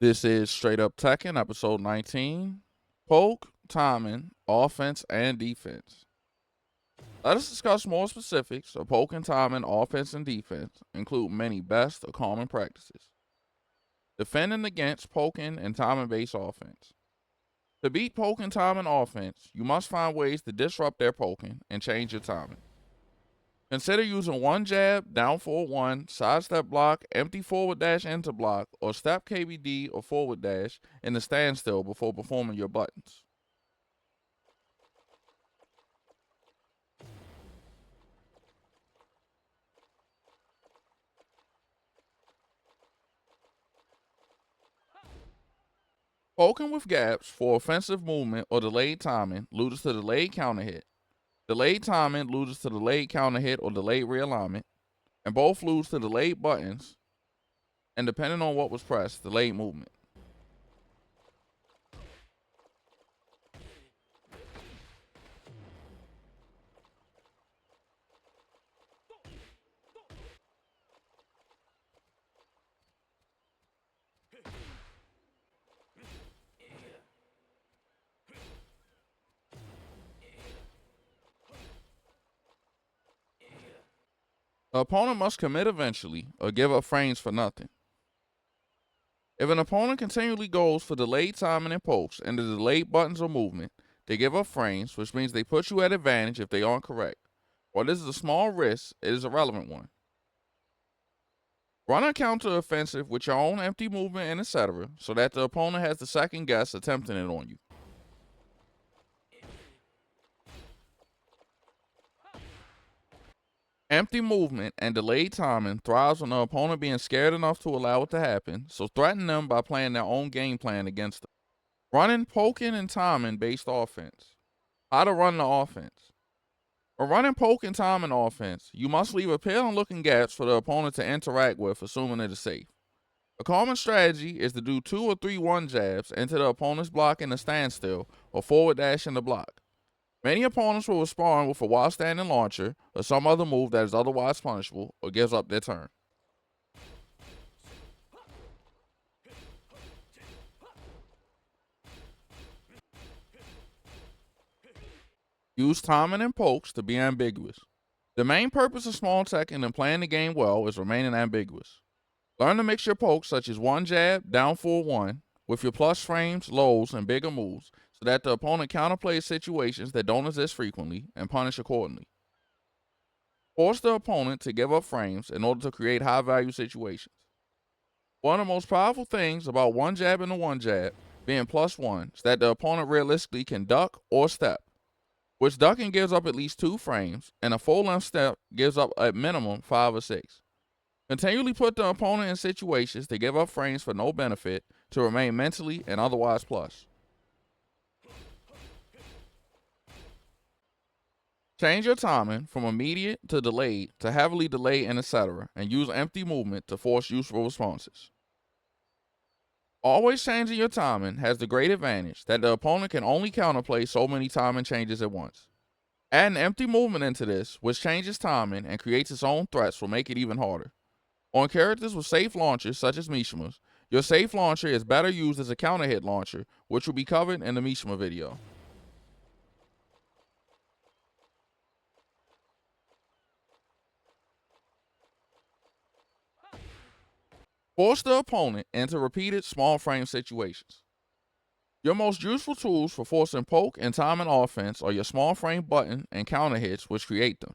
This is Straight Up Tekken, episode 19. Poke, timing, offense, and defense. Let us discuss more specifics of poke and timing, offense, and defense, include many best or common practices. Defending against poking and timing based offense. To beat poke and timing offense, you must find ways to disrupt their poking and change your timing. Consider using one jab, down forward one, sidestep block, empty forward dash into block, or step KBD or forward dash in the standstill before performing your buttons. Poking with gaps for offensive movement or delayed timing loses to delayed counter hit. Delayed timing loses to delayed counter hit or delayed realignment, and both lose to delayed buttons, and depending on what was pressed, delayed movement. The opponent must commit eventually or give up frames for nothing. If an opponent continually goes for delayed timing and pokes and the delayed buttons or movement, they give up frames, which means they put you at advantage if they aren't correct. While this is a small risk, it is a relevant one. Run a counter offensive with your own empty movement and etc., so that the opponent has the second guess attempting it on you. Empty movement and delayed timing thrives on the opponent being scared enough to allow it to happen, so threaten them by playing their own game plan against them. Running, poking, and timing based offense. How to run the offense. For running, poke, and timing offense, you must leave appealing looking gaps for the opponent to interact with, assuming it is safe. A common strategy is to do 2 or 3 one jabs into the opponent's block in a standstill or forward dash in the block. Many opponents will respond with a while standing launcher or some other move that is otherwise punishable or gives up their turn. Use timing and pokes to be ambiguous. The main purpose of small Tekken and playing the game well is remaining ambiguous. Learn to mix your pokes such as one jab, down forward one, with your plus frames, lows, and bigger moves so that the opponent counterplays situations that don't exist frequently and punish accordingly. Force the opponent to give up frames in order to create high value situations. One of the most powerful things about one jab and the one jab being plus one is that the opponent realistically can duck or step, which ducking gives up at least 2 frames, and a full length step gives up at minimum 5 or 6. Continually put the opponent in situations to give up frames for no benefit to remain mentally and otherwise plus. Change your timing from immediate to delayed to heavily delayed and etc., and use empty movement to force useful responses. Always changing your timing has the great advantage that the opponent can only counterplay so many timing changes at once. Add an empty movement into this, which changes timing and creates its own threats, will make it even harder. On characters with safe launchers such as Mishimas, your safe launcher is better used as a counter hit launcher, which will be covered in the Mishima video. Force the opponent into repeated small frame situations. Your most useful tools for forcing poke and timing offense are your small frame button and counter hits, which create them.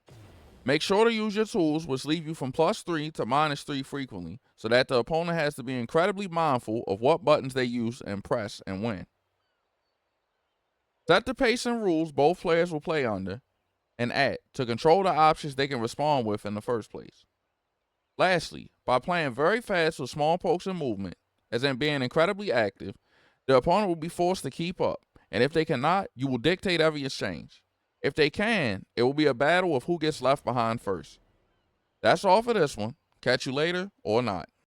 Make sure to use your tools which leave you from +3 to -3 frequently, so that the opponent has to be incredibly mindful of what buttons they use and press and when. Set the pace and rules both players will play under, and add to control the options they can respond with in the first place. Lastly, by playing very fast with small pokes and movement, as in being incredibly active, the opponent will be forced to keep up, and if they cannot, you will dictate every exchange. If they can, it will be a battle of who gets left behind first. That's all for this one. Catch you later, or not.